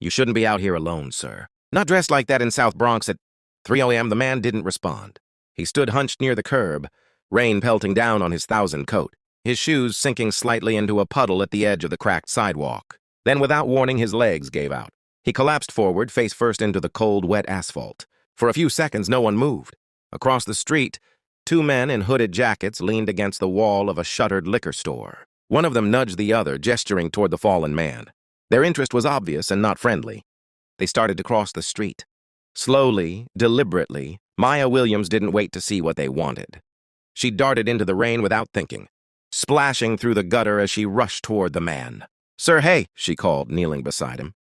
You shouldn't be out here alone, sir. Not dressed like that in South Bronx at 3 a.m. The man didn't respond. He stood hunched near the curb, rain pelting down on his thousand coat, his shoes sinking slightly into a puddle at the edge of the cracked sidewalk. Then, without warning, his legs gave out. He collapsed forward, face first into the cold, wet asphalt. For a few seconds, no one moved. Across the street, two men in hooded jackets leaned against the wall of a shuttered liquor store. One of them nudged the other, gesturing toward the fallen man. Their interest was obvious and not friendly. They started to cross the street. Slowly, deliberately, Maya Williams didn't wait to see what they wanted. She darted into the rain without thinking, splashing through the gutter as she rushed toward the man. "Sir, hey," she called, kneeling beside him.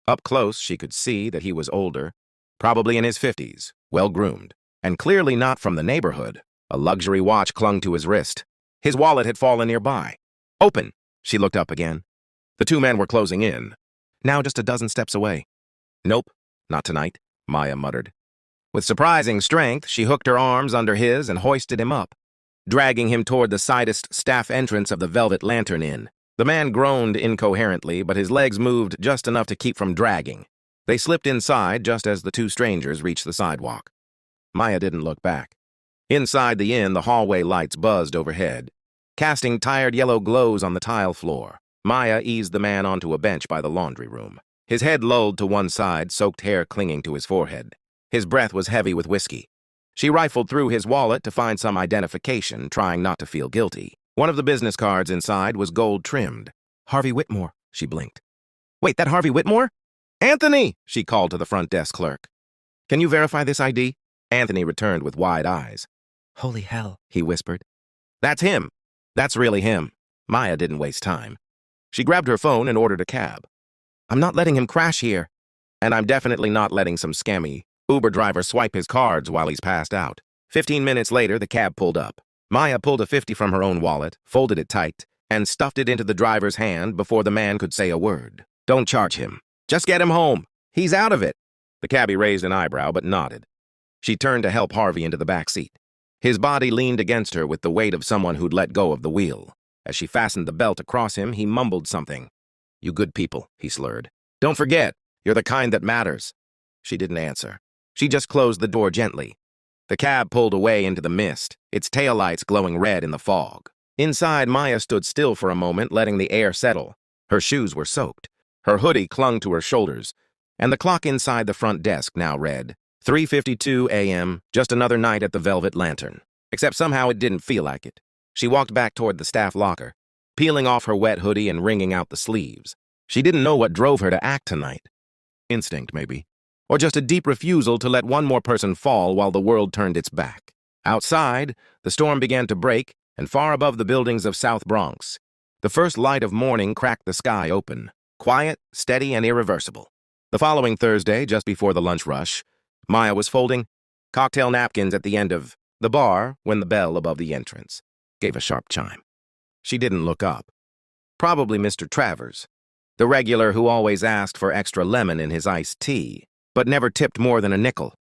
Up close, she could see that he was older, probably in his 50s, well-groomed, and clearly not from the neighborhood. A luxury watch clung to his wrist. His wallet had fallen nearby. "Open!" She looked up again. The two men were closing in, now just a dozen steps away. "Nope, not tonight," Maya muttered. With surprising strength, she hooked her arms under his and hoisted him up, dragging him toward the sidest staff entrance of the Velvet Lantern Inn. The man groaned incoherently, but his legs moved just enough to keep from dragging. They slipped inside just as the two strangers reached the sidewalk. Maya didn't look back. Inside the inn, the hallway lights buzzed overhead, casting tired yellow glows on the tile floor. Maya eased the man onto a bench by the laundry room. His head lolled to one side, soaked hair clinging to his forehead. His breath was heavy with whiskey. She rifled through his wallet to find some identification, trying not to feel guilty. One of the business cards inside was gold-trimmed. "Harvey Whitmore," she blinked. "Wait, that Harvey Whitmore?" "Anthony!" she called to the front desk clerk. "Can you verify this ID?" Anthony returned with wide eyes. "Holy hell," he whispered. "That's him. That's really him." Maya didn't waste time. She grabbed her phone and ordered a cab. "I'm not letting him crash here. And I'm definitely not letting some scammy Uber driver swipe his cards while he's passed out." 15 minutes later, the cab pulled up. Maya pulled a 50 from her own wallet, folded it tight, and stuffed it into the driver's hand before the man could say a word. "Don't charge him. Just get him home. He's out of it." The cabbie raised an eyebrow but nodded. She turned to help Harvey into the back seat. His body leaned against her with the weight of someone who'd let go of the wheel. As she fastened the belt across him, he mumbled something. "You good people," he slurred. "Don't forget, you're the kind that matters." She didn't answer. She just closed the door gently. The cab pulled away into the mist, its taillights glowing red in the fog. Inside, Maya stood still for a moment, letting the air settle. Her shoes were soaked. Her hoodie clung to her shoulders, and the clock inside the front desk now read 3:52 a.m., just another night at the Velvet Lantern. Except somehow it didn't feel like it. She walked back toward the staff locker, peeling off her wet hoodie and wringing out the sleeves. She didn't know what drove her to act tonight. Instinct, maybe. Or just a deep refusal to let one more person fall while the world turned its back. Outside, the storm began to break, and far above the buildings of South Bronx, the first light of morning cracked the sky open, quiet, steady, and irreversible. The following Thursday, just before the lunch rush, Maya was folding cocktail napkins at the end of the bar when the bell above the entrance gave a sharp chime. She didn't look up. Probably Mr. Travers, the regular who always asked for extra lemon in his iced tea, but never tipped more than a nickel.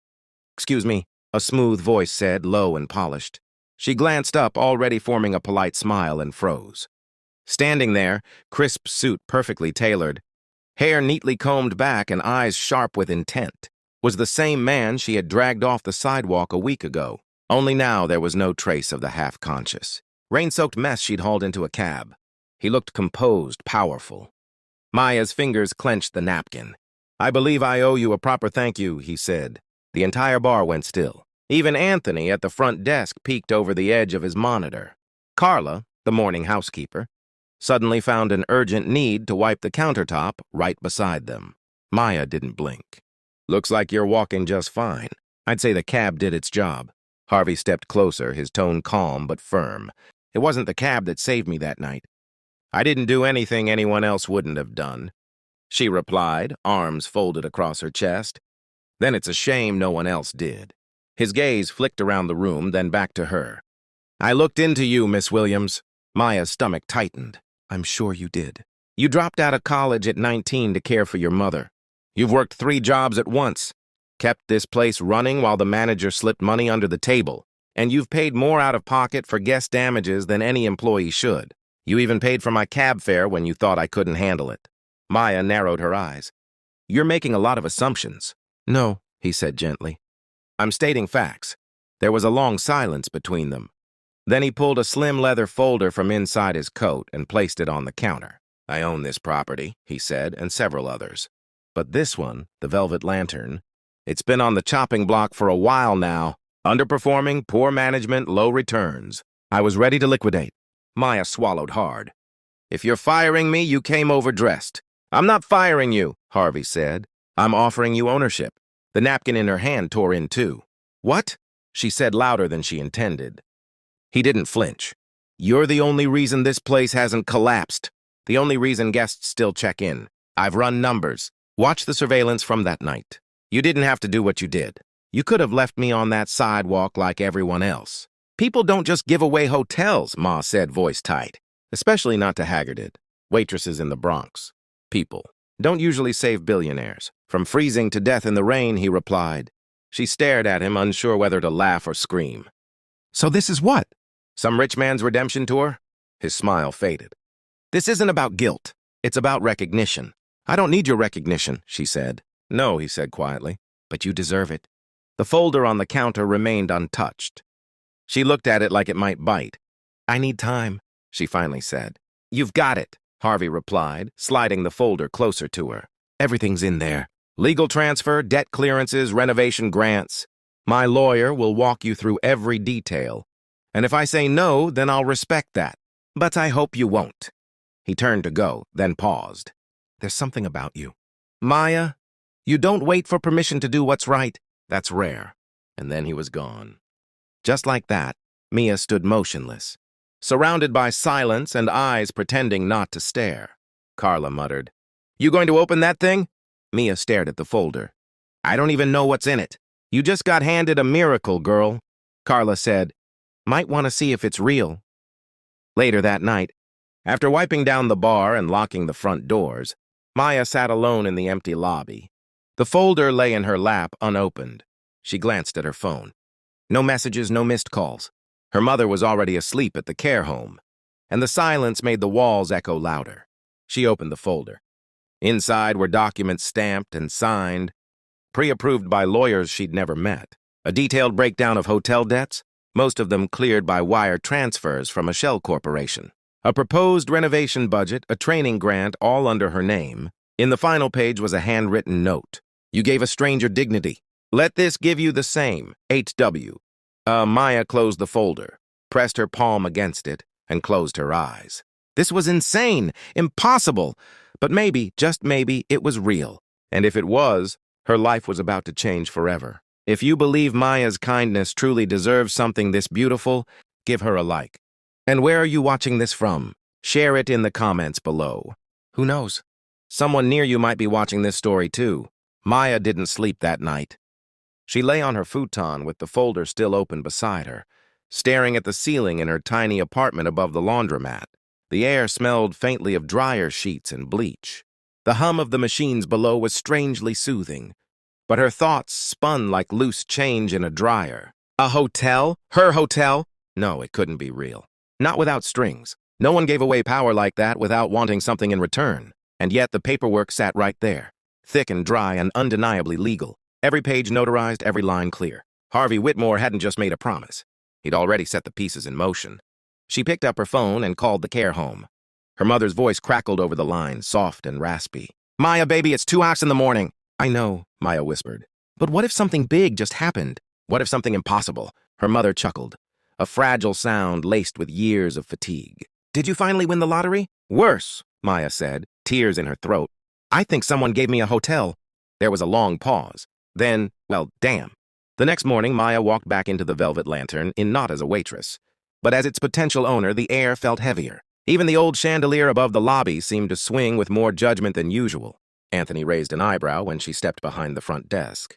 "Excuse me," a smooth voice said, low and polished. She glanced up, already forming a polite smile, and froze. Standing there, crisp suit perfectly tailored, hair neatly combed back and eyes sharp with intent, was the same man she had dragged off the sidewalk a week ago. Only now there was no trace of the half-conscious, rain-soaked mess she'd hauled into a cab. He looked composed, powerful. Maya's fingers clenched the napkin. "I believe I owe you a proper thank you," he said. The entire bar went still. Even Anthony at the front desk peeked over the edge of his monitor. Carla, the morning housekeeper, suddenly found an urgent need to wipe the countertop right beside them. Maya didn't blink. "Looks like you're walking just fine." "I'd say the cab did its job." Harvey stepped closer, his tone calm but firm. "It wasn't the cab that saved me that night. I didn't do anything anyone else wouldn't have done," she replied, arms folded across her chest. "Then it's a shame no one else did." His gaze flicked around the room, then back to her. "I looked into you, Miss Williams." Maya's stomach tightened. "I'm sure you did. You dropped out of college at 19 to care for your mother. You've worked 3 jobs at once, kept this place running while the manager slipped money under the table, and you've paid more out of pocket for guest damages than any employee should. You even paid for my cab fare when you thought I couldn't handle it." Maya narrowed her eyes. You're making a lot of assumptions. No, he said gently. I'm stating facts. There was a long silence between them. Then he pulled a slim leather folder from inside his coat and placed it on the counter. I own this property, he said, and several others. But this one, the Velvet Lantern, it's been on the chopping block for a while now. Underperforming, poor management, low returns. I was ready to liquidate. Maya swallowed hard. If you're firing me, you came overdressed. I'm not firing you, Harvey said. I'm offering you ownership. The napkin in her hand tore in two. What? She said louder than she intended. He didn't flinch. You're the only reason this place hasn't collapsed. The only reason guests still check in. I've run numbers. Watch the surveillance from that night. You didn't have to do what you did. You could have left me on that sidewalk like everyone else. People don't just give away hotels, Ma said, voice tight. Especially not to haggarded. Waitresses in the Bronx. People don't usually save billionaires. From freezing to death in the rain, he replied. She stared at him, unsure whether to laugh or scream. So this is what? Some rich man's redemption tour? His smile faded. This isn't about guilt. It's about recognition. I don't need your recognition, she said. No, he said quietly, but you deserve it. The folder on the counter remained untouched. She looked at it like it might bite. I need time, she finally said. You've got it, Harvey replied, sliding the folder closer to her. Everything's in there. Legal transfer, debt clearances, renovation grants. My lawyer will walk you through every detail. And if I say no, then I'll respect that. But I hope you won't. He turned to go, then paused. There's something about you. Maya, you don't wait for permission to do what's right. That's rare. And then he was gone. Just like that, Mia stood motionless, surrounded by silence and eyes pretending not to stare. Carla muttered, You going to open that thing? Mia stared at the folder. I don't even know what's in it. You just got handed a miracle, girl. Carla said, Might want to see if it's real. Later that night, after wiping down the bar and locking the front doors, Maya sat alone in the empty lobby. The folder lay in her lap, unopened. She glanced at her phone. No messages, no missed calls. Her mother was already asleep at the care home, and the silence made the walls echo louder. She opened the folder. Inside were documents stamped and signed, pre-approved by lawyers she'd never met. A detailed breakdown of hotel debts, most of them cleared by wire transfers from a shell corporation. A proposed renovation budget, a training grant, all under her name. In the final page was a handwritten note. You gave a stranger dignity. Let this give you the same. H.W. Maya closed the folder, pressed her palm against it, and closed her eyes. This was insane, impossible, but maybe, just maybe, it was real. And if it was, her life was about to change forever. If you believe Maya's kindness truly deserves something this beautiful, give her a like. And where are you watching this from? Share it in the comments below. Who knows? Someone near you might be watching this story too. Maya didn't sleep that night. She lay on her futon with the folder still open beside her, staring at the ceiling in her tiny apartment above the laundromat. The air smelled faintly of dryer sheets and bleach. The hum of the machines below was strangely soothing, but her thoughts spun like loose change in a dryer. A hotel? Her hotel? No, it couldn't be real. Not without strings. No one gave away power like that without wanting something in return. And yet the paperwork sat right there, thick and dry and undeniably legal. Every page notarized, every line clear. Harvey Whitmore hadn't just made a promise. He'd already set the pieces in motion. She picked up her phone and called the care home. Her mother's voice crackled over the line, soft and raspy. Maya, baby, it's 2:00 in the morning. I know, Maya whispered. But what if something big just happened? What if something impossible? Her mother chuckled, a fragile sound laced with years of fatigue. Did you finally win the lottery? Worse, Maya said, tears in her throat. I think someone gave me a hotel. There was a long pause. Then, well, damn. The next morning, Maya walked back into the Velvet Lantern, not as a waitress, but as its potential owner. The air felt heavier. Even the old chandelier above the lobby seemed to swing with more judgment than usual. Anthony raised an eyebrow when she stepped behind the front desk.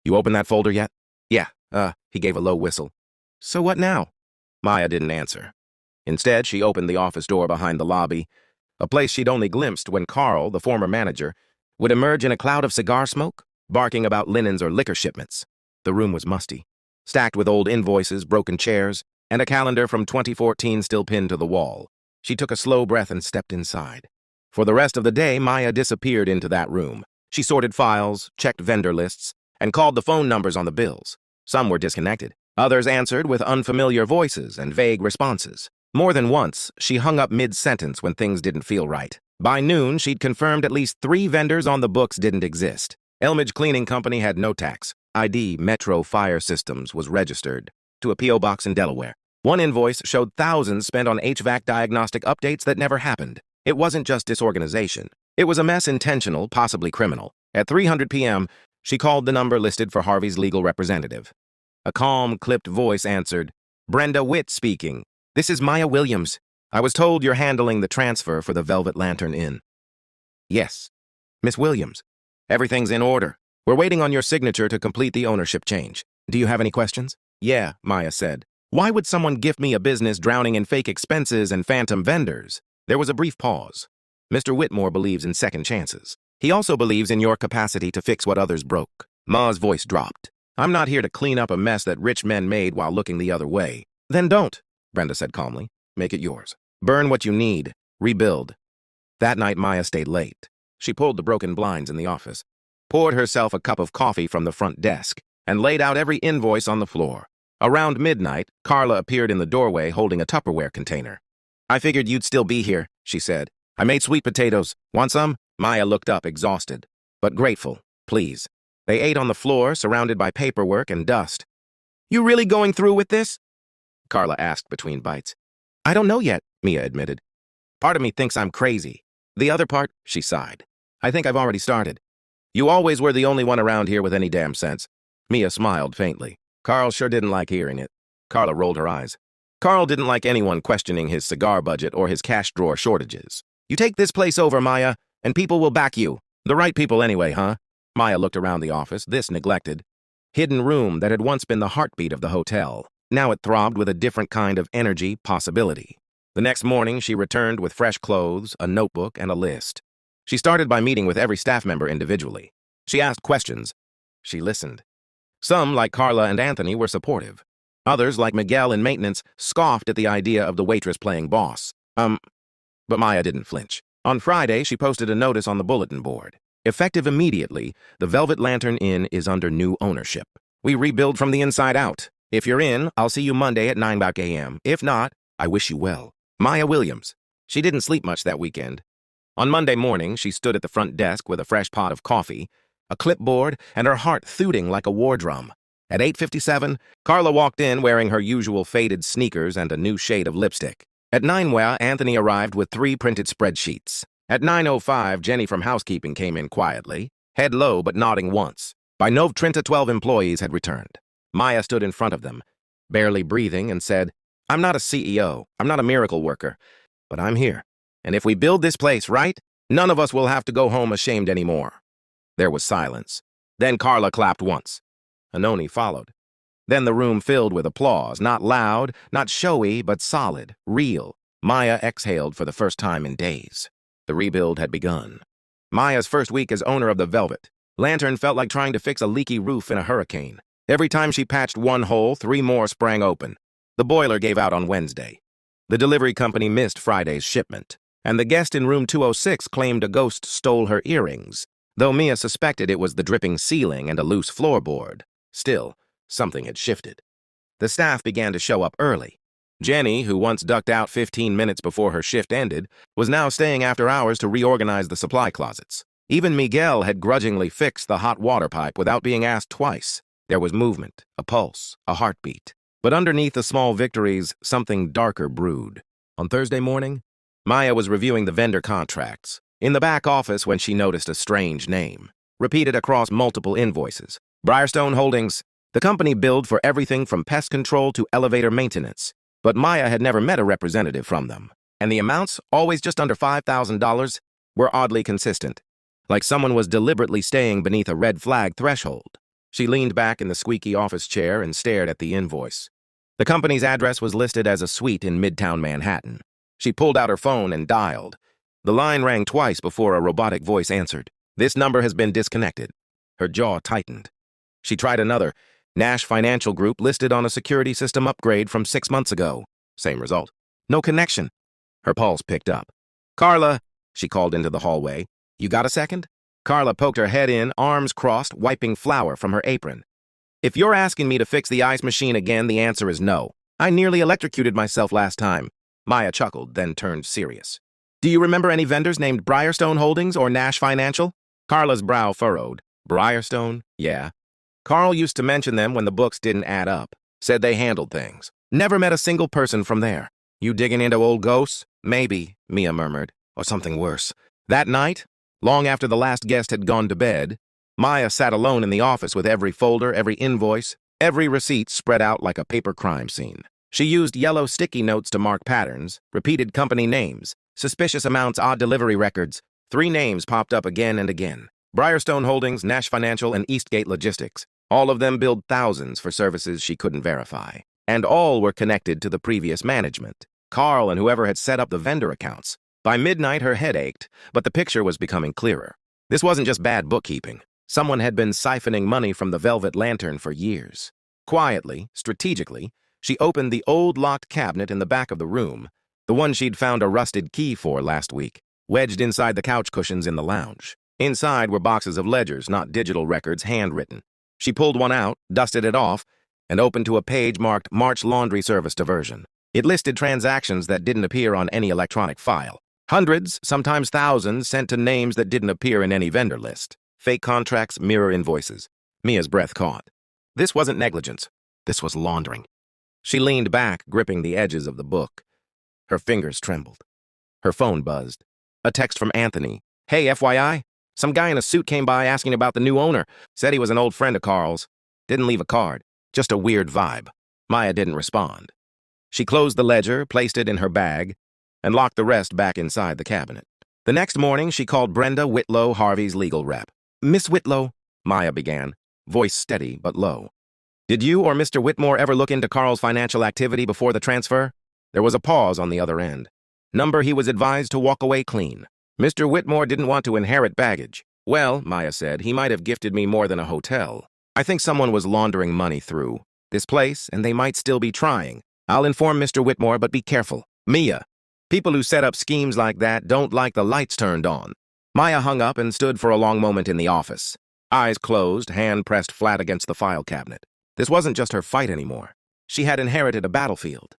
You opened that folder yet? Yeah, he gave a low whistle. So what now? Maya didn't answer. Instead, she opened the office door behind the lobby, a place she'd only glimpsed when Carl, the former manager, would emerge in a cloud of cigar smoke, barking about linens or liquor shipments. The room was musty, stacked with old invoices, broken chairs, and a calendar from 2014 still pinned to the wall. She took a slow breath and stepped inside. For the rest of the day, Maya disappeared into that room. She sorted files, checked vendor lists, and called the phone numbers on the bills. Some were disconnected. Others answered with unfamiliar voices and vague responses. More than once, she hung up mid-sentence when things didn't feel right. By noon, she'd confirmed at least 3 vendors on the books didn't exist. Elmage Cleaning Company had no tax. ID Metro Fire Systems was registered to a P.O. box in Delaware. One invoice showed thousands spent on HVAC diagnostic updates that never happened. It wasn't just disorganization. It was a mess intentional, possibly criminal. At 3:00 p.m., she called the number listed for Harvey's legal representative. A calm, clipped voice answered, "Brenda Witt speaking. This is Maya Williams. I was told you're handling the transfer for the Velvet Lantern Inn." "Yes, Miss Williams. Everything's in order. We're waiting on your signature to complete the ownership change. Do you have any questions?" "Yeah," Maya said. "Why would someone gift me a business drowning in fake expenses and phantom vendors?" There was a brief pause. "Mr. Whitmore believes in second chances. He also believes in your capacity to fix what others broke." Ma's voice dropped. "I'm not here to clean up a mess that rich men made while looking the other way." "Then don't," Brenda said calmly. "Make it yours. Burn what you need. Rebuild." That night, Maya stayed late. She pulled the broken blinds in the office, poured herself a cup of coffee from the front desk, and laid out every invoice on the floor. Around midnight, Carla appeared in the doorway holding a Tupperware container. "I figured you'd still be here," she said. "I made sweet potatoes. Want some?" Maya looked up, exhausted, but grateful. "Please." They ate on the floor, surrounded by paperwork and dust. "You really going through with this?" Carla asked between bites. "I don't know yet," Mia admitted. "Part of me thinks I'm crazy. The other part," she sighed, "I think I've already started." "You always were the only one around here with any damn sense." Mia smiled faintly. Carl sure didn't like hearing it. Carla rolled her eyes. Carl didn't like anyone questioning his cigar budget or his cash drawer shortages. "You take this place over, Maya, and people will back you. The right people anyway, huh?" Maya looked around the office, this neglected. Hidden room that had once been the heartbeat of the hotel. Now it throbbed with a different kind of energy, possibility. The next morning, she returned with fresh clothes, a notebook, and a list. She started by meeting with every staff member individually. She asked questions. She listened. Some, like Carla and Anthony, were supportive. Others, like Miguel in maintenance, scoffed at the idea of the waitress playing boss. But Maya didn't flinch. On Friday, she posted a notice on the bulletin board. Effective immediately, the Velvet Lantern Inn is under new ownership. We rebuild from the inside out. If you're in, I'll see you Monday at 9 a.m. If not, I wish you well. Maya Williams. She didn't sleep much that weekend. On Monday morning, she stood at the front desk with a fresh pot of coffee, a clipboard, and her heart thuding like a war drum. At 8:57, Carla walked in wearing her usual faded sneakers and a new shade of lipstick. At 9 Anthony arrived with 3 printed spreadsheets. At 9:05, Jenny from housekeeping came in quietly, head low but nodding once. By Nov Trinta, 12 employees had returned. Maya stood in front of them, barely breathing, and said, "I'm not a CEO, I'm not a miracle worker, but I'm here. And if we build this place right, none of us will have to go home ashamed anymore." There was silence. Then Carla clapped once. Anoni followed. Then the room filled with applause, not loud, not showy, but solid, real. Maya exhaled for the first time in days. The rebuild had begun. Maya's first week as owner of the Velvet Lantern felt like trying to fix a leaky roof in a hurricane. Every time she patched one hole, 3 more sprang open. The boiler gave out on Wednesday. The delivery company missed Friday's shipment, and the guest in room 206 claimed a ghost stole her earrings, though Mia suspected it was the dripping ceiling and a loose floorboard. Still, something had shifted. The staff began to show up early. Jenny, who once ducked out 15 minutes before her shift ended, was now staying after hours to reorganize the supply closets. Even Miguel had grudgingly fixed the hot water pipe without being asked twice. There was movement, a pulse, a heartbeat. But underneath the small victories, something darker brewed. On Thursday morning, Maya was reviewing the vendor contracts. In the back office when she noticed a strange name, repeated across multiple invoices. Briarstone Holdings. The company billed for everything from pest control to elevator maintenance. But Maya had never met a representative from them. And the amounts, always just under $5,000, were oddly consistent. Like someone was deliberately staying beneath a red flag threshold. She leaned back in the squeaky office chair and stared at the invoice. The company's address was listed as a suite in Midtown Manhattan. She pulled out her phone and dialed. The line rang twice before a robotic voice answered. "This number has been disconnected." Her jaw tightened. She tried another. Nash Financial Group listed on a security system upgrade from 6 months ago. Same result. No connection. Her pulse picked up. "Carla," she called into the hallway. "You got a second?" Carla poked her head in, arms crossed, wiping flour from her apron. If you're asking me to fix the ice machine again, the answer is no. I nearly electrocuted myself last time. Maya chuckled, then turned serious. Do you remember any vendors named Briarstone Holdings or Nash Financial? Carla's brow furrowed. Briarstone? Yeah. Carl used to mention them when the books didn't add up. Said they handled things. Never met a single person from there. You digging into old ghosts? Maybe, Mia murmured. Or something worse. That night, long after the last guest had gone to bed, Maya sat alone in the office with every folder, every invoice, every receipt spread out like a paper crime scene. She used yellow sticky notes to mark patterns, repeated company names, suspicious amounts, odd delivery records. 3 names popped up again and again. Briarstone Holdings, Nash Financial, and Eastgate Logistics. All of them billed thousands for services she couldn't verify. And all were connected to the previous management, Carl and whoever had set up the vendor accounts. By midnight, her head ached, but the picture was becoming clearer. This wasn't just bad bookkeeping. Someone had been siphoning money from the Velvet Lantern for years. Quietly, strategically, she opened the old locked cabinet in the back of the room, the one she'd found a rusted key for last week, wedged inside the couch cushions in the lounge. Inside were boxes of ledgers, not digital records, handwritten. She pulled one out, dusted it off, and opened to a page marked March Laundry Service Diversion. It listed transactions that didn't appear on any electronic file. Hundreds, sometimes thousands, sent to names that didn't appear in any vendor list. Fake contracts, mirror invoices. Mia's breath caught. This wasn't negligence. This was laundering. She leaned back, gripping the edges of the book. Her fingers trembled. Her phone buzzed. A text from Anthony. Hey, FYI, some guy in a suit came by asking about the new owner. Said he was an old friend of Carl's. Didn't leave a card. Just a weird vibe. Maya didn't respond. She closed the ledger, placed it in her bag, and locked the rest back inside the cabinet. The next morning, she called Brenda Whitlow, Harvey's legal rep. Miss Whitlow, Maya began, voice steady but low. Did you or Mr. Whitmore ever look into Carl's financial activity before the transfer? There was a pause on the other end. Number he was advised to walk away clean. Mr. Whitmore didn't want to inherit baggage. Well, Maya said, he might have gifted me more than a hotel. I think someone was laundering money through this place, and they might still be trying. I'll inform Mr. Whitmore, but be careful. Mia, people who set up schemes like that don't like the lights turned on. Maya hung up and stood for a long moment in the office. Eyes closed, hand pressed flat against the file cabinet. This wasn't just her fight anymore. She had inherited a battlefield.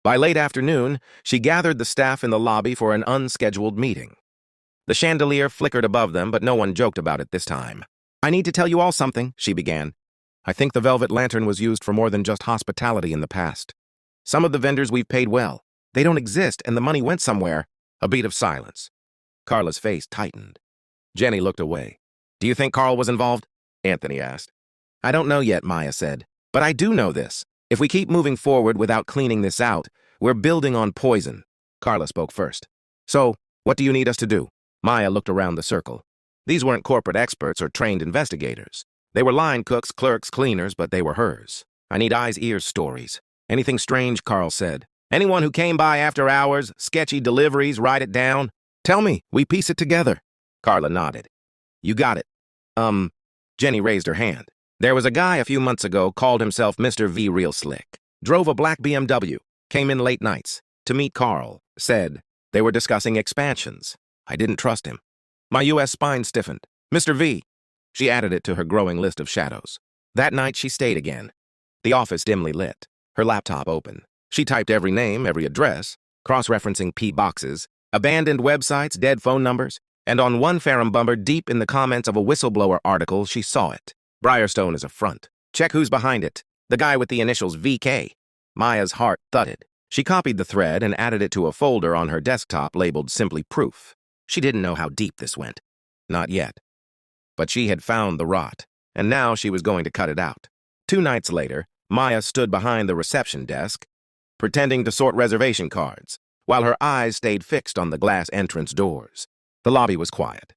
By late afternoon, she gathered the staff in the lobby for an unscheduled meeting. The chandelier flickered above them, but no one joked about it this time. I need to tell you all something, she began. I think the Velvet Lantern was used for more than just hospitality in the past. Some of the vendors we've paid well. They don't exist, and the money went somewhere. A beat of silence. Carla's face tightened. Jenny looked away. Do you think Carl was involved? Anthony asked. I don't know yet, Maya said. But I do know this. If we keep moving forward without cleaning this out, we're building on poison. Carla spoke first. So, what do you need us to do? Maya looked around the circle. These weren't corporate experts or trained investigators. They were line cooks, clerks, cleaners, but they were hers. I need eyes, ears, stories. Anything strange, Carl said. Anyone who came by after hours, sketchy deliveries, write it down. Tell me, we piece it together. Carla nodded. You got it. Jenny raised her hand. There was a guy a few months ago called himself Mr. V Real Slick. Drove a black BMW. Came in late nights. To meet Carl. Said they were discussing expansions. I didn't trust him. My U.S. spine stiffened. Mr. V. She added it to her growing list of shadows. That night she stayed again. The office dimly lit. Her laptop open. She typed every name, every address, cross-referencing P boxes, abandoned websites, dead phone numbers, and on one ferrum bumper deep in the comments of a whistleblower article, she saw it. Briarstone is a front. Check who's behind it. The guy with the initials VK. Maya's heart thudded. She copied the thread and added it to a folder on her desktop labeled Simply Proof. She didn't know how deep this went. Not yet. But she had found the rot, and now she was going to cut it out. 2 nights later, Maya stood behind the reception desk, pretending to sort reservation cards, while her eyes stayed fixed on the glass entrance doors. The lobby was quiet,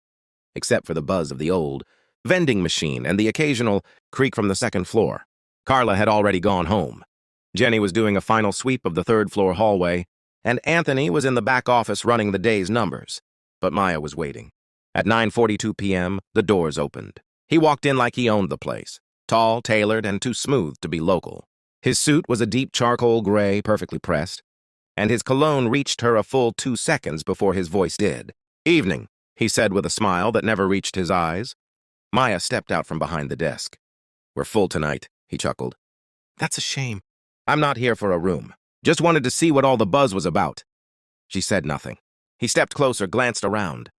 except for the buzz of the old vending machine and the occasional creak from the second floor. Carla had already gone home. Jenny was doing a final sweep of the third-floor hallway, and Anthony was in the back office running the day's numbers. But Maya was waiting. At 9:42 p.m., the doors opened. He walked in like he owned the place, tall, tailored, and too smooth to be local. His suit was a deep charcoal gray, perfectly pressed, and his cologne reached her a full 2 seconds before his voice did. Evening. he said with a smile that never reached his eyes. Maya stepped out from behind the desk. We're full tonight, he chuckled. That's a shame. I'm not here for a room. Just wanted to see what all the buzz was about. She said nothing. He stepped closer, glanced around.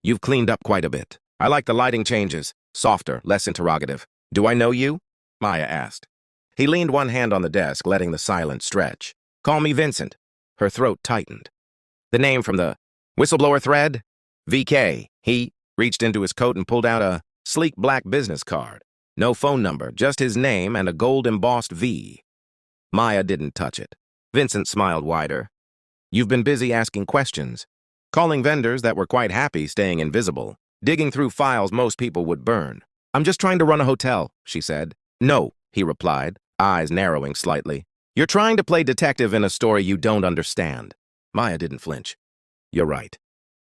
You've cleaned up quite a bit. I like the lighting changes. Softer, less interrogative. Do I know you? Maya asked. He leaned one hand on the desk, letting the silence stretch. Call me Vincent. Her throat tightened. The name from the whistleblower thread? VK. He reached into his coat and pulled out a sleek black business card. No phone number, just his name and a gold-embossed V. Maya didn't touch it. Vincent smiled wider. You've been busy asking questions, calling vendors that were quite happy staying invisible, digging through files most people would burn. I'm just trying to run a hotel, she said. No, he replied, eyes narrowing slightly. You're trying to play detective in a story you don't understand. Maya didn't flinch. You're right.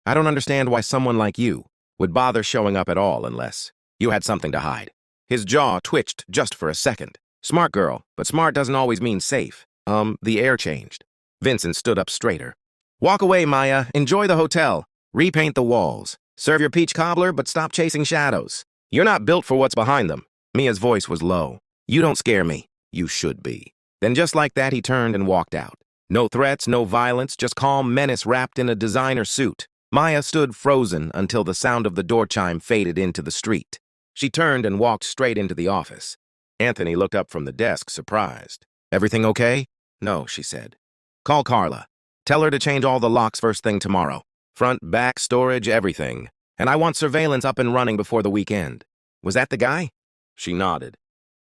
I don't understand why someone like you would bother showing up at all unless you had something to hide. His jaw twitched just for a second. Smart girl, but smart doesn't always mean safe. The air changed. Vincent stood up straighter. Walk away, Maya. Enjoy the hotel. Repaint the walls. Serve your peach cobbler, but stop chasing shadows. You're not built for what's behind them. Mia's voice was low. You don't scare me. You should be. Then just like that, he turned and walked out. No threats, no violence, just calm menace wrapped in a designer suit. Maya stood frozen until the sound of the door chime faded into the street. She turned and walked straight into the office. Anthony looked up from the desk, surprised. Everything okay? No, she said. Call Carla. Tell her to change all the locks first thing tomorrow. Front, back, storage, everything. And I want surveillance up and running before the weekend. Was that the guy? She nodded.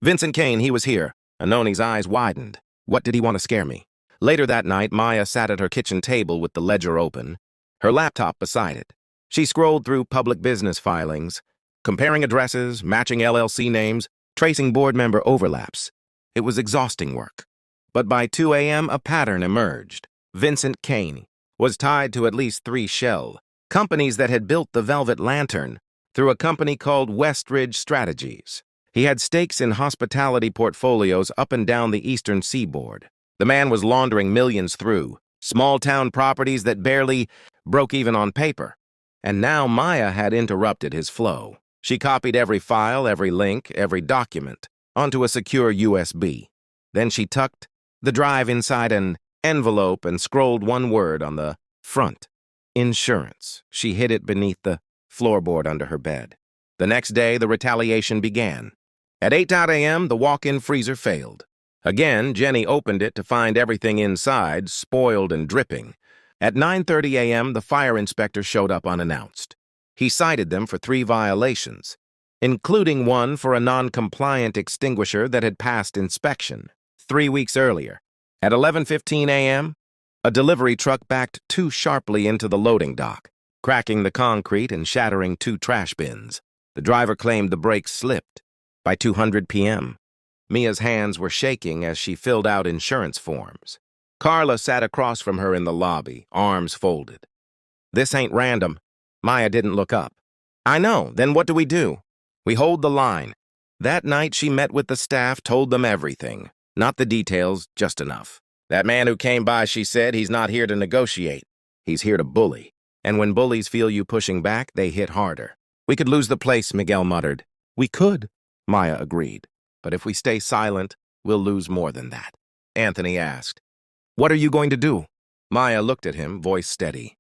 Vincent Kane, he was here. Anoni's eyes widened. What did he want to scare me? Later that night, Maya sat at her kitchen table with the ledger open, her laptop beside it. She scrolled through public business filings, comparing addresses, matching LLC names, tracing board member overlaps. It was exhausting work. But by 2 a.m., a pattern emerged. Vincent Kane was tied to at least 3 shell companies that had built the Velvet Lantern through a company called Westridge Strategies. He had stakes in hospitality portfolios up and down the eastern seaboard. The man was laundering millions through small-town properties that barely broke even on paper. And now Maya had interrupted his flow. She copied every file, every link, every document onto a secure USB. Then she tucked the drive inside an envelope and scrolled one word on the front. Insurance. She hid it beneath the floorboard under her bed. The next day, the retaliation began. At 8 a.m., the walk-in freezer failed. Again, Jenny opened it to find everything inside spoiled and dripping. At 9:30 a.m., the fire inspector showed up unannounced. He cited them for 3 violations, including one for a non-compliant extinguisher that had passed inspection 3 weeks earlier. At 11:15 a.m., a delivery truck backed too sharply into the loading dock, cracking the concrete and shattering 2 trash bins. The driver claimed the brakes slipped. By 2:00 p.m., Mia's hands were shaking as she filled out insurance forms. Carla sat across from her in the lobby, arms folded. This ain't random. Maya didn't look up. I know, then what do? We hold the line. That night she met with the staff, told them everything. Not the details, just enough. That man who came by, she said, he's not here to negotiate. He's here to bully. And when bullies feel you pushing back, they hit harder. We could lose the place, Miguel muttered. We could, Maya agreed. But if we stay silent, we'll lose more than that. Anthony asked, What are you going to do? Maya looked at him, voice steady.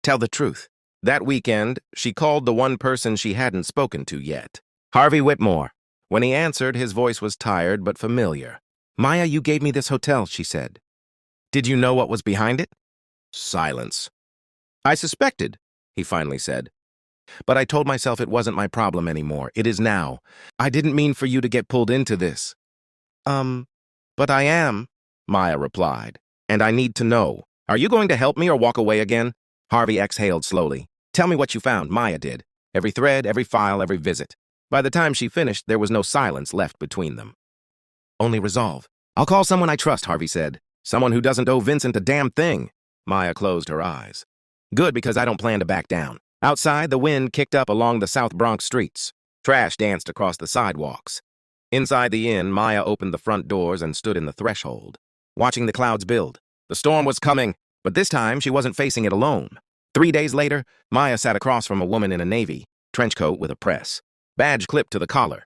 Tell the truth. That weekend, she called the one person she hadn't spoken to yet. Harvey Whitmore. When he answered, his voice was tired but familiar. Maya, you gave me this hotel, she said. Did you know what was behind it? Silence. I suspected, he finally said. But I told myself it wasn't my problem anymore. It is now. I didn't mean for you to get pulled into this. But I am, Maya replied. And I need to know. Are you going to help me or walk away again? Harvey exhaled slowly. Tell me what you found, Maya did. Every thread, every file, every visit. By the time she finished, there was no silence left between them. Only resolve. I'll call someone I trust, Harvey said. Someone who doesn't owe Vincent a damn thing. Maya closed her eyes. Good, because I don't plan to back down. Outside, the wind kicked up along the South Bronx streets. Trash danced across the sidewalks. Inside the inn, Maya opened the front doors and stood in the threshold, watching the clouds build. The storm was coming, but this time she wasn't facing it alone. 3 days later, Maya sat across from a woman in a navy trench coat with a press badge clipped to the collar.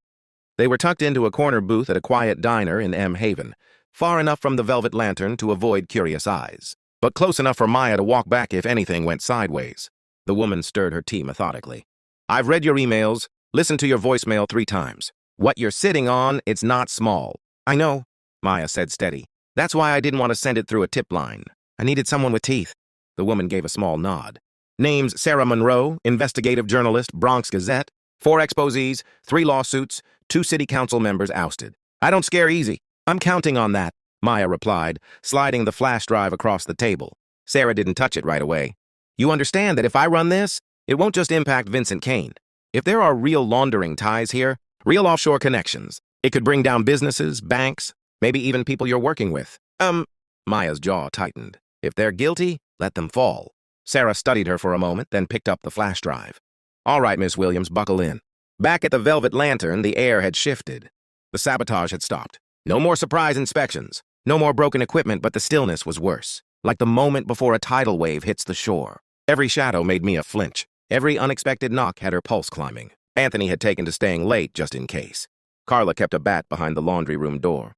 They were tucked into a corner booth at a quiet diner in M. Haven, far enough from the Velvet Lantern to avoid curious eyes, but close enough for Maya to walk back if anything went sideways. The woman stirred her tea methodically. "I've read your emails, listened to your voicemail 3 times. What you're sitting on, it's not small." "I know," Maya said steady. "That's why I didn't want to send it through a tip line. I needed someone with teeth." The woman gave a small nod. "Name's Sarah Monroe, investigative journalist, Bronx Gazette. 4 exposees, 3 lawsuits, 2 city council members ousted. I don't scare easy. I'm counting on that," Maya replied, sliding the flash drive across the table. Sarah didn't touch it right away. "You understand that if I run this, it won't just impact Vincent Kane. If there are real laundering ties here, real offshore connections, it could bring down businesses, banks, maybe even people you're working with." Maya's jaw tightened. "If they're guilty, let them fall." Sarah studied her for a moment, then picked up the flash drive. "All right, Miss Williams, buckle in." Back at the Velvet Lantern, the air had shifted. The sabotage had stopped. No more surprise inspections. No more broken equipment, but the stillness was worse, like the moment before a tidal wave hits the shore. Every shadow made Mia flinch. Every unexpected knock had her pulse climbing. Anthony had taken to staying late just in case. Carla kept a bat behind the laundry room door.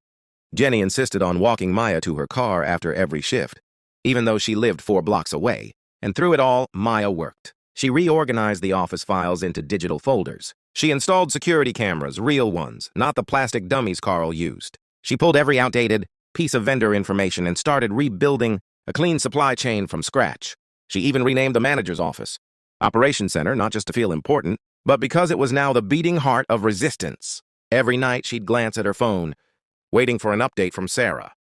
Jenny insisted on walking Maya to her car after every shift, even though she lived 4 blocks away. And through it all, Maya worked. She reorganized the office files into digital folders. She installed security cameras, real ones, not the plastic dummies Carl used. She pulled every outdated piece of vendor information and started rebuilding a clean supply chain from scratch. She even renamed the manager's office Operations Center, not just to feel important, but because it was now the beating heart of resistance. Every night she'd glance at her phone, waiting for an update from Sarah.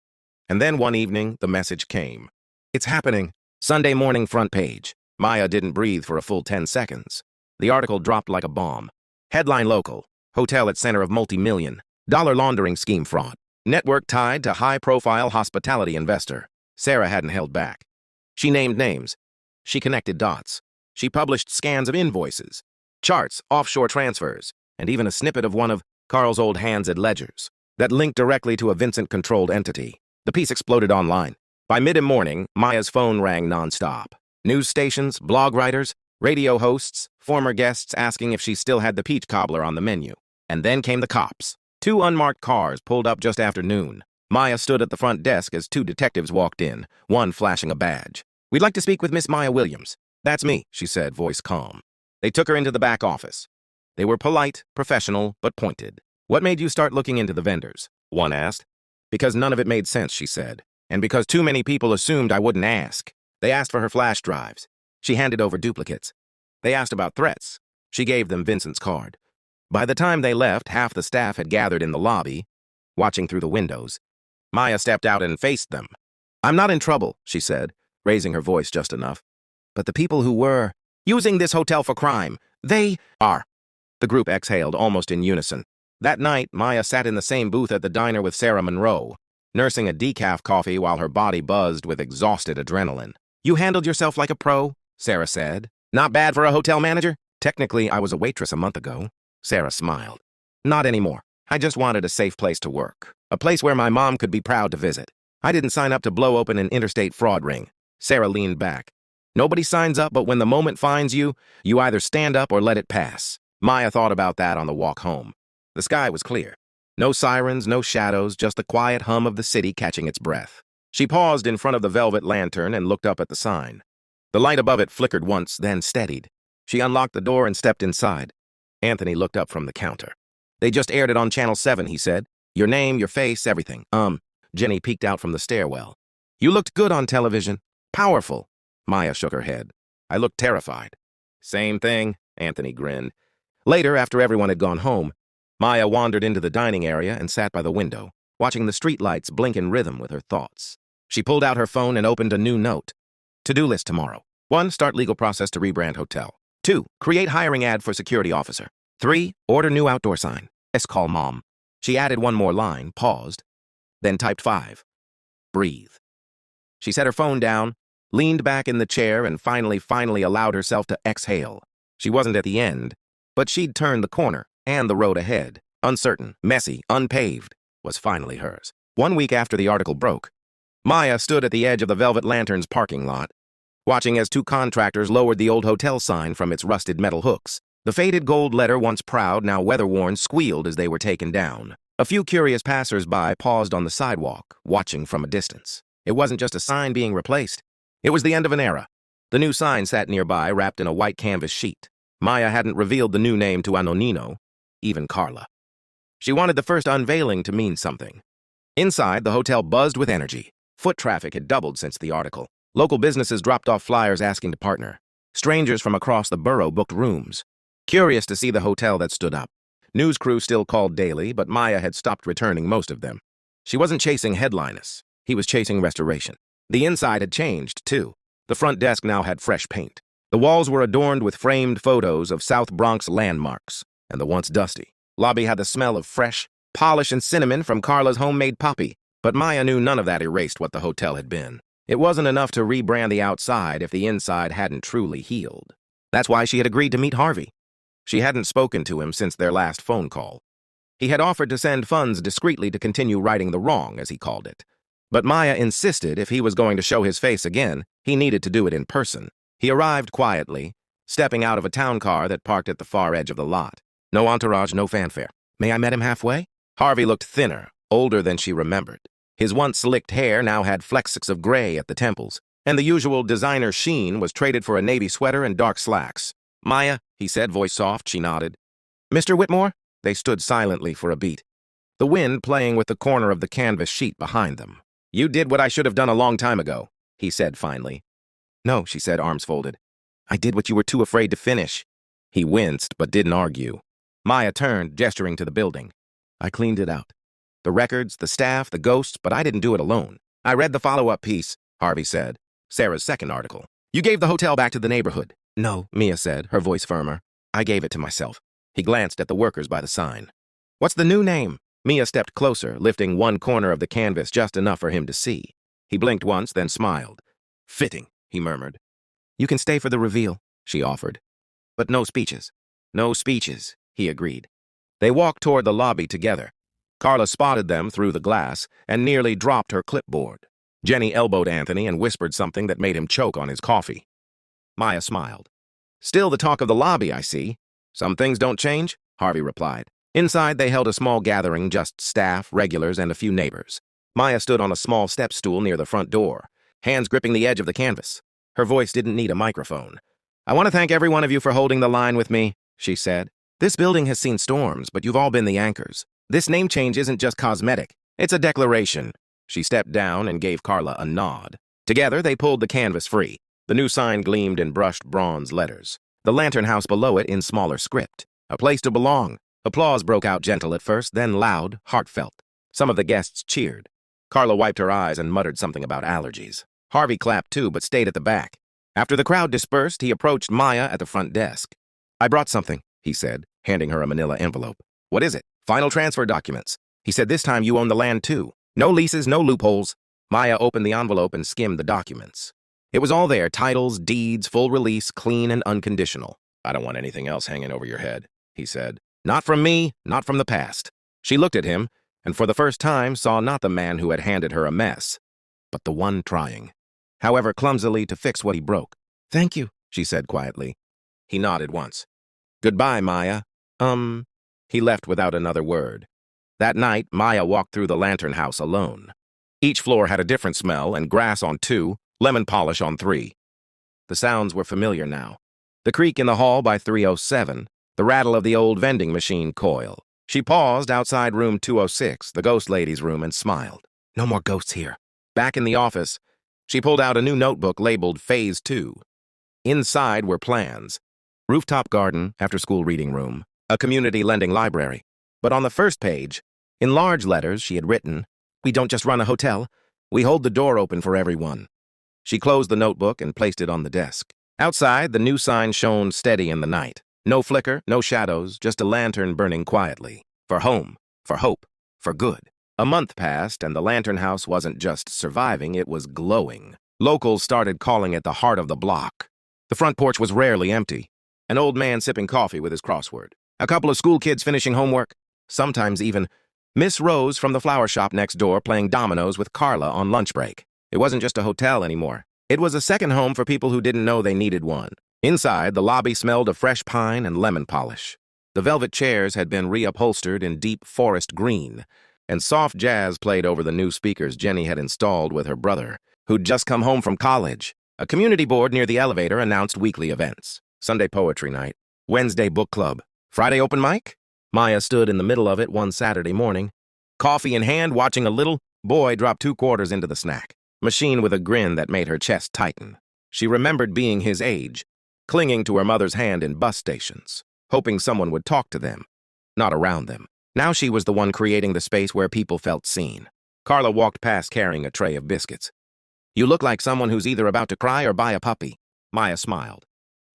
And then one evening, the message came. "It's happening." Sunday morning front page. Maya didn't breathe for a full 10 seconds. The article dropped like a bomb. Headline local. Hotel at center of multi-million-dollar laundering scheme fraud. Network tied to high-profile hospitality investor. Sarah hadn't held back. She named names. She connected dots. She published scans of invoices, charts, offshore transfers, and even a snippet of one of Carl's old handed ledgers that linked directly to a Vincent-controlled entity. The piece exploded online. By mid-morning, Maya's phone rang nonstop. News stations, blog writers, radio hosts, former guests asking if she still had the peach cobbler on the menu. And then came the cops. 2 unmarked cars pulled up just after noon. Maya stood at the front desk as 2 detectives walked in, one flashing a badge. "We'd like to speak with Miss Maya Williams." "That's me," she said, voice calm. They took her into the back office. They were polite, professional, but pointed. "What made you start looking into the vendors?" one asked. "Because none of it made sense," she said. "And because too many people assumed I wouldn't ask." They asked for her flash drives. She handed over duplicates. They asked about threats. She gave them Vincent's card. By the time they left, half the staff had gathered in the lobby, watching through the windows. Maya stepped out and faced them. "I'm not in trouble," she said, raising her voice just enough. "But the people who were using this hotel for crime, they are." The group exhaled almost in unison. That night, Maya sat in the same booth at the diner with Sarah Monroe, nursing a decaf coffee while her body buzzed with exhausted adrenaline. "You handled yourself like a pro," Sarah said. "Not bad for a hotel manager?" "Technically, I was a waitress a month ago." Sarah smiled. "Not anymore. I just wanted a safe place to work. A place where my mom could be proud to visit. I didn't sign up to blow open an interstate fraud ring." Sarah leaned back. "Nobody signs up, but when the moment finds you, you either stand up or let it pass." Maya thought about that on the walk home. The sky was clear. No sirens, no shadows, just the quiet hum of the city catching its breath. She paused in front of the Velvet Lantern and looked up at the sign. The light above it flickered once, then steadied. She unlocked the door and stepped inside. Anthony looked up from the counter. "They just aired it on Channel 7, he said. Your name, your face, everything." Jenny peeked out from the stairwell. "You looked good on television. Powerful." Maya shook her head. "I looked terrified." "Same thing," Anthony grinned. Later, after everyone had gone home, Maya wandered into the dining area and sat by the window, watching the streetlights blink in rhythm with her thoughts. She pulled out her phone and opened a new note. To-do list tomorrow. 1. Start legal process to rebrand hotel. 2. Create hiring ad for security officer. 3. Order new outdoor sign. Call mom. She added one more line, paused, then typed 5. Breathe. She set her phone down, leaned back in the chair, and finally allowed herself to exhale. She wasn't at the end, but she'd turned the corner, and the road ahead, uncertain, messy, unpaved, was finally hers. 1 week after the article broke, Maya stood at the edge of the Velvet Lantern's parking lot, watching as two contractors lowered the old hotel sign from its rusted metal hooks. The faded gold letter, once proud, now weather-worn, squealed as they were taken down. A few curious passers-by paused on the sidewalk, watching from a distance. It wasn't just a sign being replaced. It was the end of an era. The new sign sat nearby, wrapped in a white canvas sheet. Maya hadn't revealed the new name to Anonino, even Carla. She wanted the first unveiling to mean something. Inside, the hotel buzzed with energy. Foot traffic had doubled since the article. Local businesses dropped off flyers asking to partner. Strangers from across the borough booked rooms, curious to see the hotel that stood up. News crew still called daily, but Maya had stopped returning most of them. She wasn't chasing headliners. He was chasing restoration. The inside had changed, too. The front desk now had fresh paint. The walls were adorned with framed photos of South Bronx landmarks, and the once dusty lobby had the smell of fresh polish and cinnamon from Carla's homemade poppy. But Maya knew none of that erased what the hotel had been. It wasn't enough to rebrand the outside if the inside hadn't truly healed. That's why she had agreed to meet Harvey. She hadn't spoken to him since their last phone call. He had offered to send funds discreetly to continue righting the wrong, as he called it. But Maya insisted if he was going to show his face again, he needed to do it in person. He arrived quietly, stepping out of a town car that parked at the far edge of the lot. No entourage, no fanfare. May I meet him halfway? Harvey looked thinner, older than she remembered. His once slicked hair now had flecks of gray at the temples, and the usual designer sheen was traded for a navy sweater and dark slacks. Maya, he said, voice soft. She nodded. Mr. Whitmore? They stood silently for a beat, the wind playing with the corner of the canvas sheet behind them. You did what I should have done a long time ago, he said finally. No, she said, arms folded. I did what you were too afraid to finish. He winced, but didn't argue. Maya turned, gesturing to the building. I cleaned it out. The records, the staff, the ghosts, but I didn't do it alone. I read the follow-up piece, Harvey said, Sarah's second article. You gave the hotel back to the neighborhood. No, Mia said, her voice firmer. I gave it to myself. He glanced at the workers by the sign. What's the new name? Mia stepped closer, lifting one corner of the canvas just enough for him to see. He blinked once, then smiled. Fitting, he murmured. You can stay for the reveal, she offered. But no speeches. No speeches, he agreed. They walked toward the lobby together. Carla spotted them through the glass and nearly dropped her clipboard. Jenny elbowed Anthony and whispered something that made him choke on his coffee. Maya smiled. Still the talk of the lobby, I see. Some things don't change, Harvey replied. Inside, they held a small gathering, just staff, regulars, and a few neighbors. Maya stood on a small step stool near the front door, hands gripping the edge of the canvas. Her voice didn't need a microphone. I want to thank every one of you for holding the line with me, she said. This building has seen storms, but you've all been the anchors. This name change isn't just cosmetic. It's a declaration. She stepped down and gave Carla a nod. Together, they pulled the canvas free. The new sign gleamed in brushed bronze letters. The lantern house below it in smaller script. A place to belong. Applause broke out gentle at first, then loud, heartfelt. Some of the guests cheered. Carla wiped her eyes and muttered something about allergies. Harvey clapped too, but stayed at the back. After the crowd dispersed, he approached Maya at the front desk. I brought something, he said, handing her a manila envelope. What is it? Final transfer documents. He said this time you own the land too. No leases, no loopholes. Maya opened the envelope and skimmed the documents. It was all there, titles, deeds, full release, clean and unconditional. I don't want anything else hanging over your head, he said. Not from me, not from the past. She looked at him, and for the first time saw not the man who had handed her a mess, but the one trying, however clumsily, to fix what he broke. Thank you, she said quietly. He nodded once. Goodbye, Maya. He left without another word. That night, Maya walked through the lantern house alone. Each floor had a different smell, and grass on 2, lemon polish on 3. The sounds were familiar now. The creak in the hall by 307, the rattle of the old vending machine coil. She paused outside room 206, the ghost lady's room, and smiled. No more ghosts here. Back in the office, she pulled out a new notebook labeled Phase 2. Inside were plans. Rooftop garden, after-school reading room, a community lending library. But on the first page, in large letters, she had written, We don't just run a hotel. We hold the door open for everyone. She closed the notebook and placed it on the desk. Outside, the new sign shone steady in the night. No flicker, no shadows, just a lantern burning quietly. For home, for hope, for good. A month passed, and the lantern house wasn't just surviving, it was glowing. Locals started calling it the heart of the block. The front porch was rarely empty. An old man sipping coffee with his crossword. A couple of school kids finishing homework. Sometimes even Miss Rose from the flower shop next door playing dominoes with Carla on lunch break. It wasn't just a hotel anymore. It was a second home for people who didn't know they needed one. Inside, the lobby smelled of fresh pine and lemon polish. The velvet chairs had been reupholstered in deep forest green, and soft jazz played over the new speakers Jenny had installed with her brother, who'd just come home from college. A community board near the elevator announced weekly events. Sunday poetry night, Wednesday book club, Friday open mic. Maya stood in the middle of it one Saturday morning, coffee in hand, watching a little boy drop 2 quarters into the snack machine with a grin that made her chest tighten. She remembered being his age, clinging to her mother's hand in bus stations, hoping someone would talk to them, not around them. Now she was the one creating the space where people felt seen. Carla walked past carrying a tray of biscuits. "You look like someone who's either about to cry or buy a puppy." Maya smiled.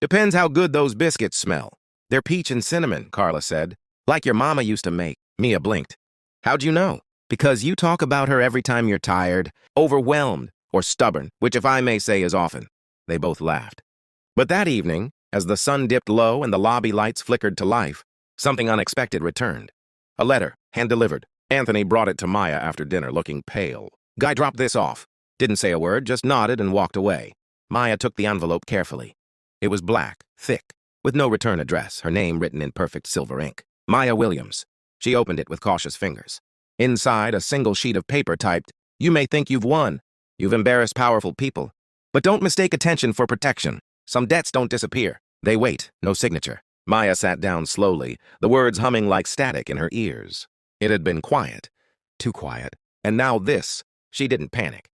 "Depends how good those biscuits smell. They're peach and cinnamon," Carla said. "Like your mama used to make." Mia blinked. "How'd you know?" "Because you talk about her every time you're tired, overwhelmed, or stubborn, which, if I may say, is often." They both laughed. But that evening, as the sun dipped low and the lobby lights flickered to life, something unexpected returned. A letter, hand-delivered. Anthony brought it to Maya after dinner, looking pale. "Guy dropped this off." Didn't say a word, just nodded and walked away. Maya took the envelope carefully. It was black, thick, with no return address, her name written in perfect silver ink. Maya Williams. She opened it with cautious fingers. Inside, a single sheet of paper typed, "You may think you've won. You've embarrassed powerful people. But don't mistake attention for protection. Some debts don't disappear. They wait, no signature." Maya sat down slowly, the words humming like static in her ears. It had been quiet, too quiet, and now this. She didn't panic.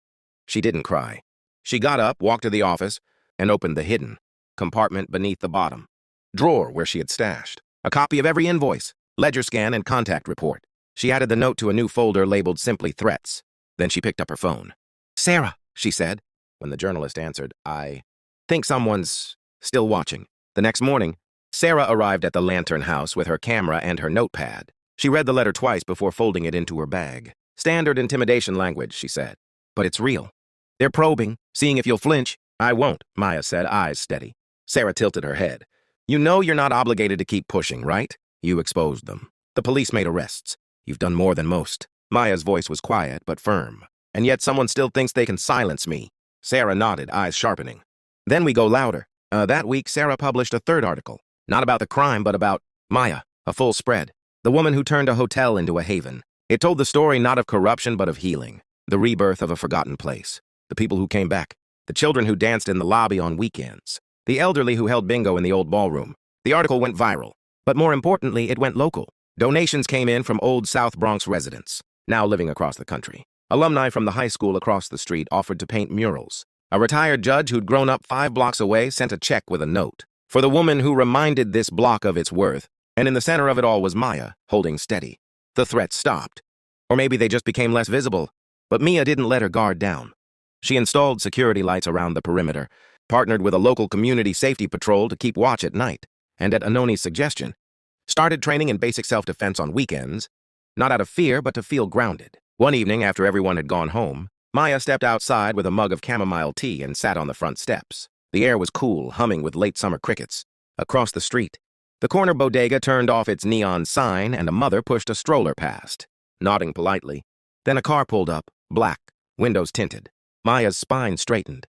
She didn't cry. She got up, walked to the office, and opened the hidden compartment beneath the bottom drawer where she had stashed a copy of every invoice, ledger scan, and contact report. She added the note to a new folder labeled simply Threats. Then she picked up her phone. "Sarah," she said. When the journalist answered, "I think someone's still watching." The next morning, Sarah arrived at the Lantern House with her camera and her notepad. She read the letter twice before folding it into her bag. "Standard intimidation language," she said. "But it's real. They're probing, seeing if you'll flinch." "I won't," Maya said, eyes steady. Sarah tilted her head. "You know you're not obligated to keep pushing, right? You exposed them. The police made arrests. You've done more than most." Maya's voice was quiet but firm. "And yet someone still thinks they can silence me." Sarah nodded, eyes sharpening. "Then we go louder." That week, Sarah published a third article. Not about the crime, but about Maya, a full spread. The woman who turned a hotel into a haven. It told the story not of corruption, but of healing. The rebirth of a forgotten place. The people who came back. The children who danced in the lobby on weekends. The elderly who held bingo in the old ballroom. The article went viral. But more importantly, it went local. Donations came in from old South Bronx residents, now living across the country. Alumni from the high school across the street offered to paint murals. A retired judge who'd grown up 5 blocks away sent a check with a note for the woman who reminded this block of its worth, and in the center of it all was Maya, holding steady. The threats stopped. Or maybe they just became less visible. But Mia didn't let her guard down. She installed security lights around the perimeter, partnered with a local community safety patrol to keep watch at night, and at Anoni's suggestion, started training in basic self-defense on weekends, not out of fear, but to feel grounded. One evening, after everyone had gone home, Maya stepped outside with a mug of chamomile tea and sat on the front steps. The air was cool, humming with late summer crickets. Across the street, the corner bodega turned off its neon sign and a mother pushed a stroller past, nodding politely. Then a car pulled up, black, windows tinted. Maya's spine straightened.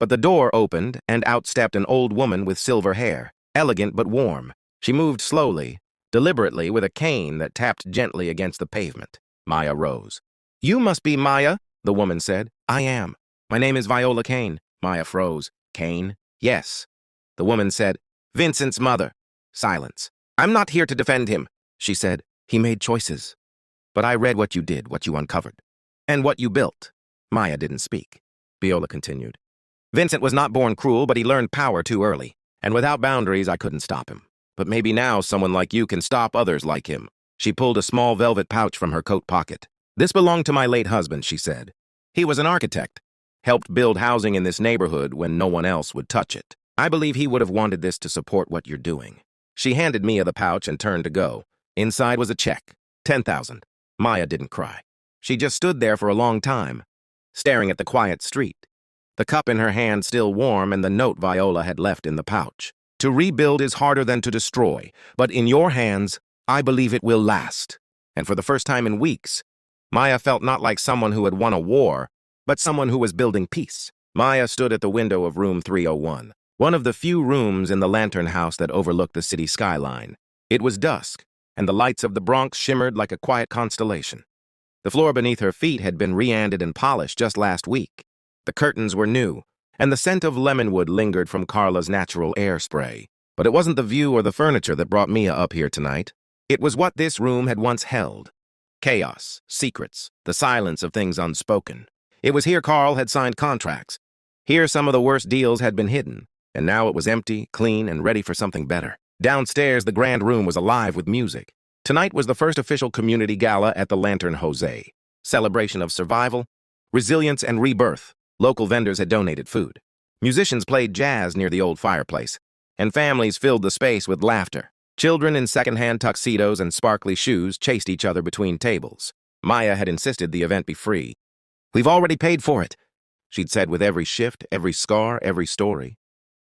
But the door opened and out stepped an old woman with silver hair, elegant but warm. She moved slowly, deliberately, with a cane that tapped gently against the pavement. Maya rose. "You must be Maya," the woman said. "I am. My name is Viola Kane." Maya froze. "Kane?" "Yes." The woman said, "Vincent's mother." Silence. "I'm not here to defend him," she said. "He made choices. But I read what you did, what you uncovered. And what you built." Maya didn't speak. Viola continued. "Vincent was not born cruel, but he learned power too early. And without boundaries, I couldn't stop him. But maybe now someone like you can stop others like him." She pulled a small velvet pouch from her coat pocket. "This belonged to my late husband," she said. "He was an architect, helped build housing in this neighborhood when no one else would touch it. I believe he would have wanted this to support what you're doing." She handed Mia the pouch and turned to go. Inside was a check. 10,000. Maya didn't cry. She just stood there for a long time, staring at the quiet street, the cup in her hand still warm and the note Viola had left in the pouch. "To rebuild is harder than to destroy, but in your hands, I believe it will last." And for the first time in weeks, Maya felt not like someone who had won a war, but someone who was building peace. Maya stood at the window of room 301, one of the few rooms in the lantern house that overlooked the city skyline. It was dusk, and the lights of the Bronx shimmered like a quiet constellation. The floor beneath her feet had been re-anded and polished just last week. The curtains were new, and the scent of lemonwood lingered from Carla's natural air spray. But it wasn't the view or the furniture that brought Mia up here tonight. It was what this room had once held. Chaos, secrets, the silence of things unspoken. It was here Carl had signed contracts. Here some of the worst deals had been hidden, and now it was empty, clean, and ready for something better. Downstairs, the grand room was alive with music. Tonight was the first official community gala at the Lantern Jose. Celebration of survival, resilience, and rebirth. Local vendors had donated food. Musicians played jazz near the old fireplace, and families filled the space with laughter. Children in second-hand tuxedos and sparkly shoes chased each other between tables. Maya had insisted the event be free. "We've already paid for it," she'd said with every shift, every scar, every story.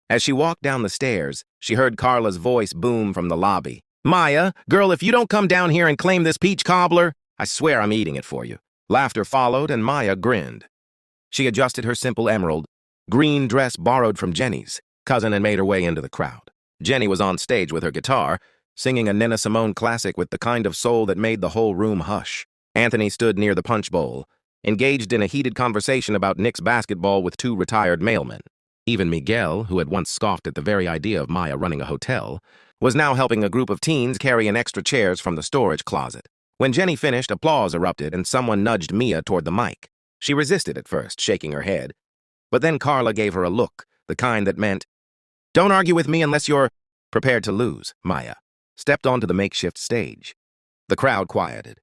As she walked down the stairs, she heard Carla's voice boom from the lobby. "Maya, girl, if you don't come down here and claim this peach cobbler, I swear I'm eating it for you." Laughter followed, and Maya grinned. She adjusted her simple emerald green dress borrowed from Jenny's cousin and made her way into the crowd. Jenny was on stage with her guitar, singing a Nina Simone classic with the kind of soul that made the whole room hush. Anthony stood near the punch bowl, engaged in a heated conversation about Knicks basketball with two retired mailmen. Even Miguel, who had once scoffed at the very idea of Maya running a hotel, was now helping a group of teens carry in extra chairs from the storage closet. When Jenny finished, applause erupted and someone nudged Mia toward the mic. She resisted at first, shaking her head. But then Carla gave her a look, the kind that meant, "Don't argue with me unless you're prepared to lose." Maya stepped onto the makeshift stage. The crowd quieted.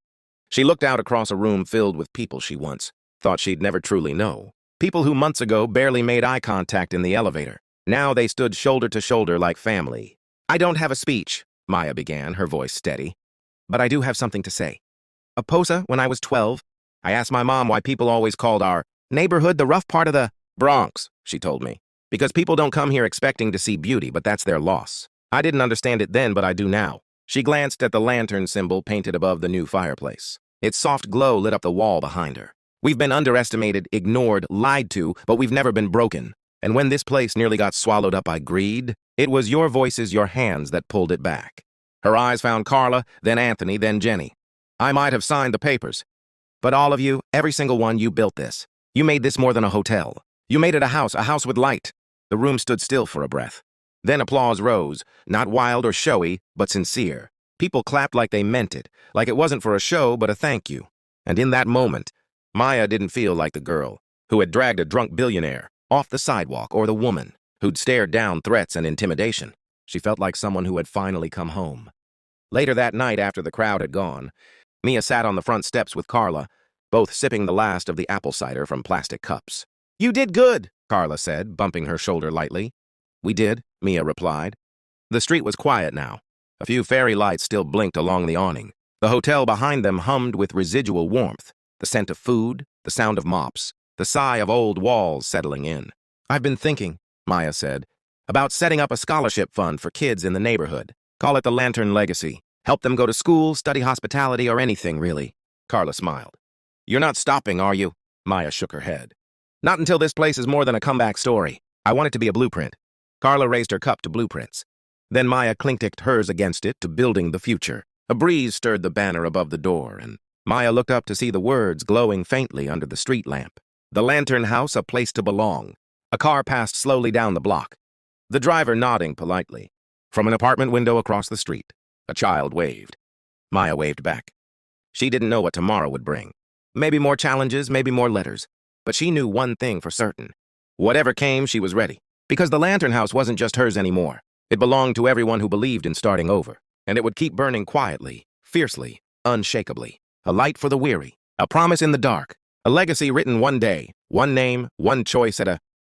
She looked out across a room filled with people she once thought she'd never truly know. People who months ago barely made eye contact in the elevator. Now they stood shoulder to shoulder like family. "I don't have a speech," Maya began, her voice steady. "But I do have something to say. Oposa, when I was 12, I asked my mom why people always called our neighborhood the rough part of the Bronx," she told me. "Because people don't come here expecting to see beauty, but that's their loss. I didn't understand it then, but I do now." She glanced at the lantern symbol painted above the new fireplace. Its soft glow lit up the wall behind her. "We've been underestimated, ignored, lied to, but we've never been broken. And when this place nearly got swallowed up by greed, it was your voices, your hands that pulled it back." Her eyes found Carla, then Anthony, then Jenny. "I might have signed the papers, but all of you, every single one, you built this. You made this more than a hotel. You made it a house with light." The room stood still for a breath. Then applause rose, not wild or showy, but sincere. People clapped like they meant it, like it wasn't for a show but a thank you. And in that moment, Maya didn't feel like the girl who had dragged a drunk billionaire off the sidewalk or the woman who'd stared down threats and intimidation. She felt like someone who had finally come home. Later that night, after the crowd had gone, Mia sat on the front steps with Carla, both sipping the last of the apple cider from plastic cups. "You did good," Carla said, bumping her shoulder lightly. "We did," Mia replied. The street was quiet now. A few fairy lights still blinked along the awning. The hotel behind them hummed with residual warmth, the scent of food, the sound of mops, the sigh of old walls settling in. "I've been thinking," Maya said, "about setting up a scholarship fund for kids in the neighborhood. Call it the Lantern Legacy. Help them go to school, study hospitality, or anything, really." Carla smiled. "You're not stopping, are you?" Maya shook her head. "Not until this place is more than a comeback story. I want it to be a blueprint." Carla raised her cup to blueprints. Then Maya clinked hers against it to building the future. A breeze stirred the banner above the door, and Maya looked up to see the words glowing faintly under the street lamp. "The Lantern House, a place to belong." A car passed slowly down the block, the driver nodding politely. From an apartment window across the street, a child waved. Maya waved back. She didn't know what tomorrow would bring. Maybe more challenges, maybe more letters. But she knew one thing for certain. Whatever came, she was ready. Because the Lantern House wasn't just hers anymore. It belonged to everyone who believed in starting over. And it would keep burning quietly, fiercely, unshakably. A light for the weary, a promise in the dark, a legacy written one day, one name, one choice at a